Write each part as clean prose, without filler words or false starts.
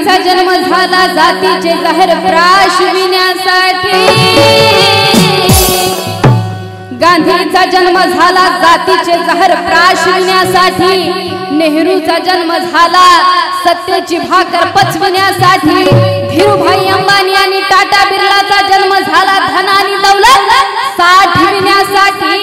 गांधीचा जन्म झाला जातीचे जहर प्राशविण्यासाठी। गांधीचा जन्म झाला जातीचे जहर प्राशविण्यासाठी। नेहरूचा जन्म झाला सत्तेची भाकर पचविण्यासाठी। धीरूभाई अंबानी आणि टाटा बिर्लाचा जन्म झाला धन आणि दौलत साठविण्यासाठी।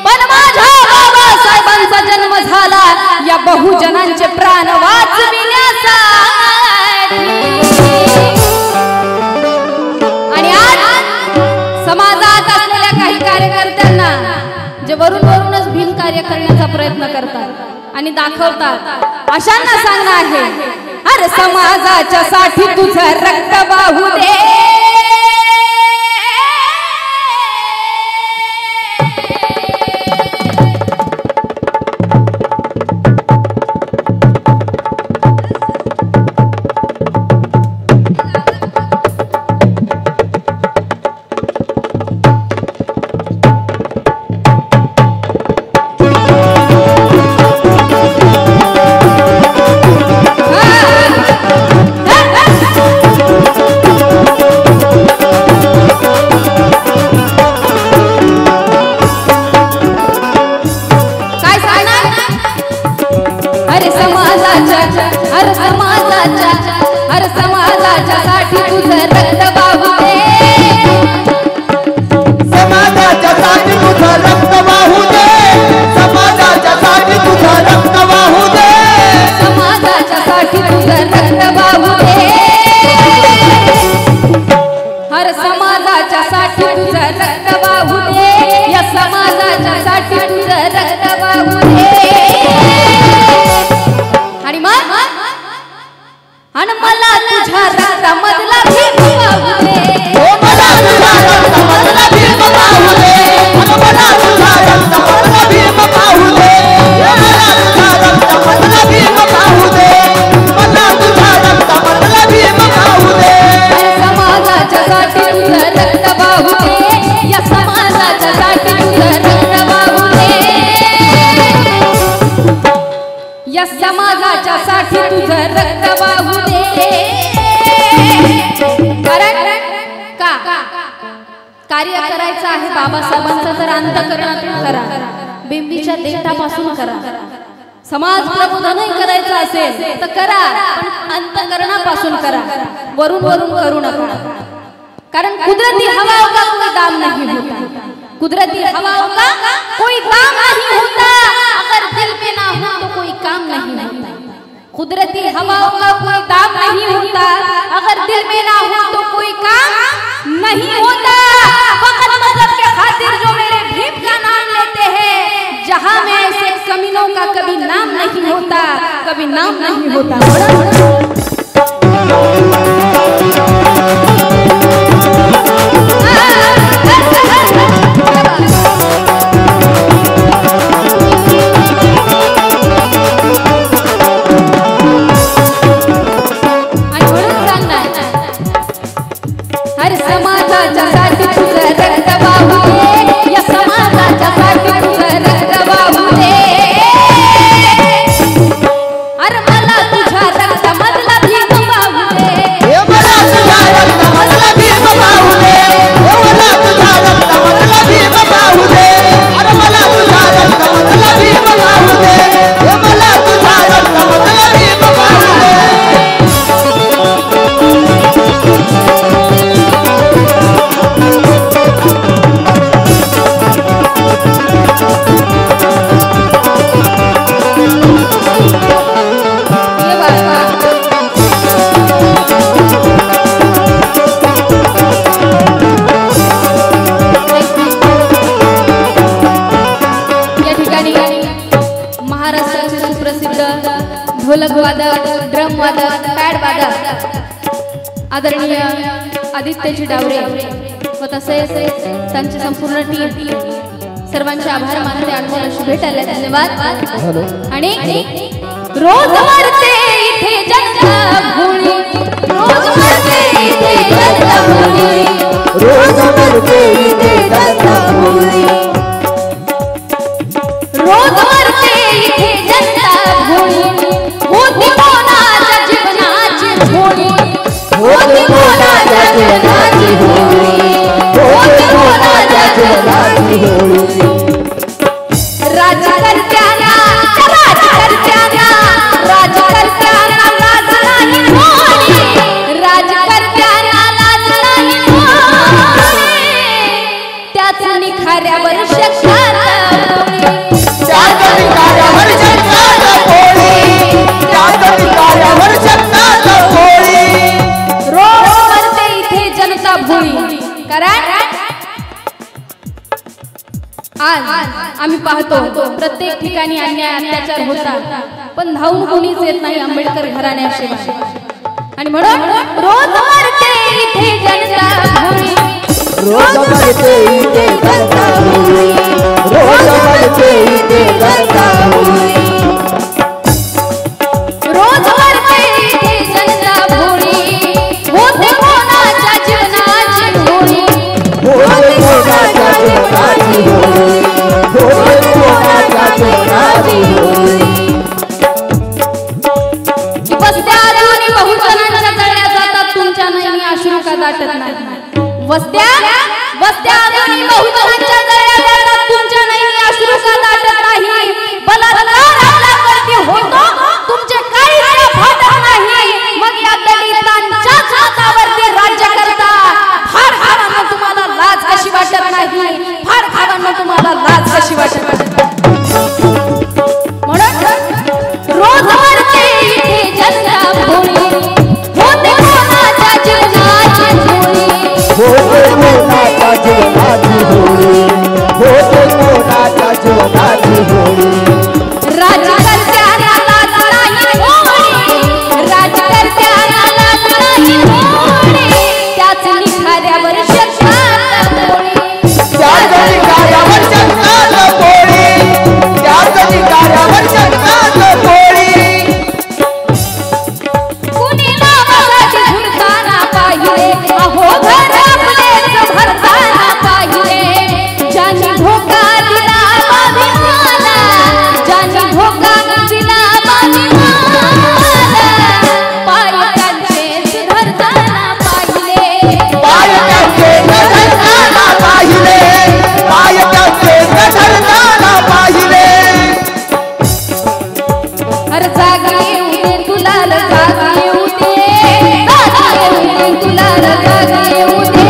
पण माझ्या बाबासाहेबांचा जन्म झाला या बहुजनांचे प्राण वाचविण्यासाठी। आणि आज समाजात असलेल्या काही कार्यकर्त्यांना जे वरूनच भीम कार्य करण्याचा प्रयत्न करतात आणि दाखवतात अशांना सांगणं आहे, अरे समाजाच्या साठी तुझं रक्त वाहू दे। कार्य करायचं आहे बाबासाहेबांचं तर अंतःकरणातून करा, बिंबीच्या देठापासून करा। समाज प्रबोधनही करायचं असेल तर करा, पण अंतःकरणापासून करा, वरून करू नका। कारण कुदरती हवाओं का कोई दाम नहीं होता, कुदरती हवाओं का कोई दाम नहीं होता। अगर दिल में ना हो तो कोई काम नहीं होता। कुदरती हवाओं का कोई दाम नहीं होता, अगर दिल में ना हो तो कोई काम नहीं होता। फकत मजहब के खातिर जो मेरे भीम का नाम लेते हैं, जहां में ऐसे कमीनों का कभी नाम नहीं होता, कभी नाम नहीं होता। ढोलक वादक, ड्रम वादक, पॅड वादक आदरणीय आदित्यजी डावरे व तसेच त्यांची संपूर्ण टीम सर्वांचे आभार मानते। अनमोल अशी भेट आली, धन्यवाद। आणि रोज मरते इथे जनता भोळी, रोज मरते इथे जनता भोळी, रोज मरते इथे जनता भोळी, रोज मरते इथे जनता भोळी। होती कोणाच्या जीवनाची आज आम्ही पाहतो प्रत्येक ठिकाणी अन्याय अत्याचार होतात, पण धावून कोणीच येत नाही आंबेडकर घराण्याशिवाय. आणि म्हणून रोज मरते इथे जनता भोळी, रोज मरते इथे जनता भोळी, रोज मरते इथे जनता भोळी, रोज मरते इथे जनता भोळी. होते कोणाच्या जीवनाची होळी, होते कोणाच्या जीवनाची होळी, होते कोणाच्या जीवनाची होळी. वस्त्या अजूनही बहुजनांच्या जळल्या जातात, तुमच्या नयनी अश्रू का दाटत नाही. वस्त्या अजूनही बहुजनांच्या जळल्या जातात, तुमच्या नयनी अश्रू का दाटत नाही. बलात्कार आपल्यावरती होतो, तुमचे काही फाटत नाही. मग या दलितांच्याच हातावरती राज्य करता. फार खावांना तुम्हाला लाज कशी वाटत नाही, फार खावांना तुम्हाला लाज कशी वाटत नाही. रोज मरते इथे जनता भोळी, होते कोणाच्या जीवनाची होळी, होते कोणाच्या जीवनाची होळी, होते कोणाच्या जीवनाची होळी. राज्यकर्त्याला लाज नाही होळी, राज्यकर्त्याला लाज नाही होळी. त्याच निखाऱ्यावर शक्कल होळी, त्याच निखाऱ्यावर शक्कल होळी, त्याच निखाऱ्यावर शक्कल होळी. कुणी नावासाठी झुरताना पाहिले, अहो घर आपलेच भरताना पाहिले. ज्यांनी धोका दिला अभिमानाला, ज्यांनी धोका दिला अभिमानाला, पाय त्यांचे धरताना पाहिले, पाय त्यांचे धरताना पाहिले, पाय त्यांचे धरताना पाहिले. हर जागे उदे तुला जागे उदे, जागे उदे तुला जागे उदे,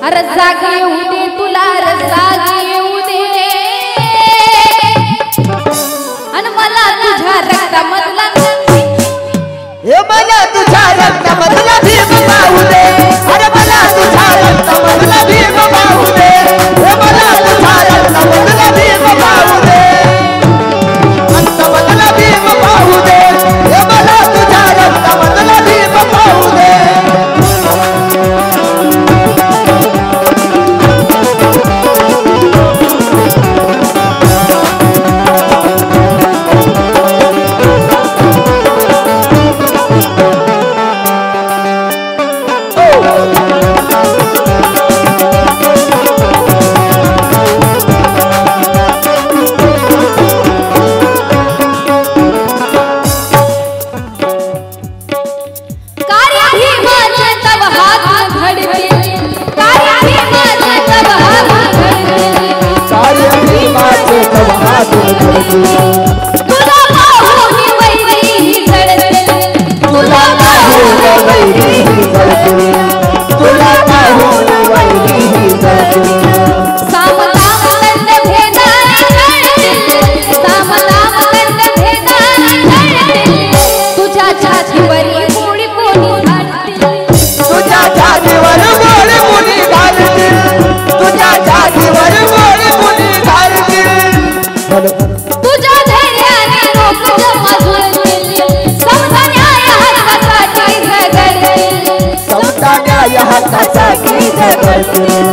हर जागे उदे तुला जागे उदे. आणि मला तुझ्या रक्तामधला हे मला तुझ्या रक्तामधला भीम पाहू दे, अरे मला तुझ्या रक्तामधला भीम पाहू दे, हे मला तुझ्या रक्तामधला भीम पाहू दे, रक्तामधला भीम पाहू दे, हे मला तुझ्या रक्तामधला भीम पाहू दे. कार्य भीमाचे तव हात घडविले, कार्य भीमाचे तव हात घडविले. कार्य भीमाचे तव हात घडविले, तुला पाहून वैरी जळते, तुला पाहून वैरी जळते, तुला पाहून वैरी जळते. सामदाम दंड भेदाने घडते, सामदाम दंड भेदाने घडते. तुझ्या छातीवरी गोळी कोणी घालते, तुझ्या छातीवर गोळी कोणी घालते, तुझ्या छातीवर गोळी कोणी घालते. तुझ्या धैर्याने लोक जमवतील, समता न्याय हक्कासाठी झगडतील, समता न्याय हक्कासाठी झगडतील,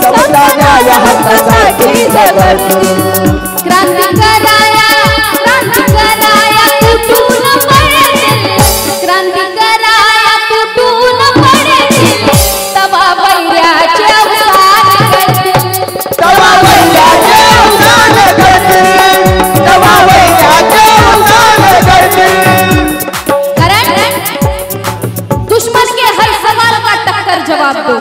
समता न्याय हक्कासाठी झगडतील. क्रांतिकाराया तुटून पडतील, क्रांतिकाराया तुटून पडतील. तवा वैऱ्याचे अवसान करतील, तवा वैऱ्याचे अवसान करतील, तवा वैऱ्याचे अवसान करतील. कारण दुश्मन के हर सवाल का टक्कर जवाब दो.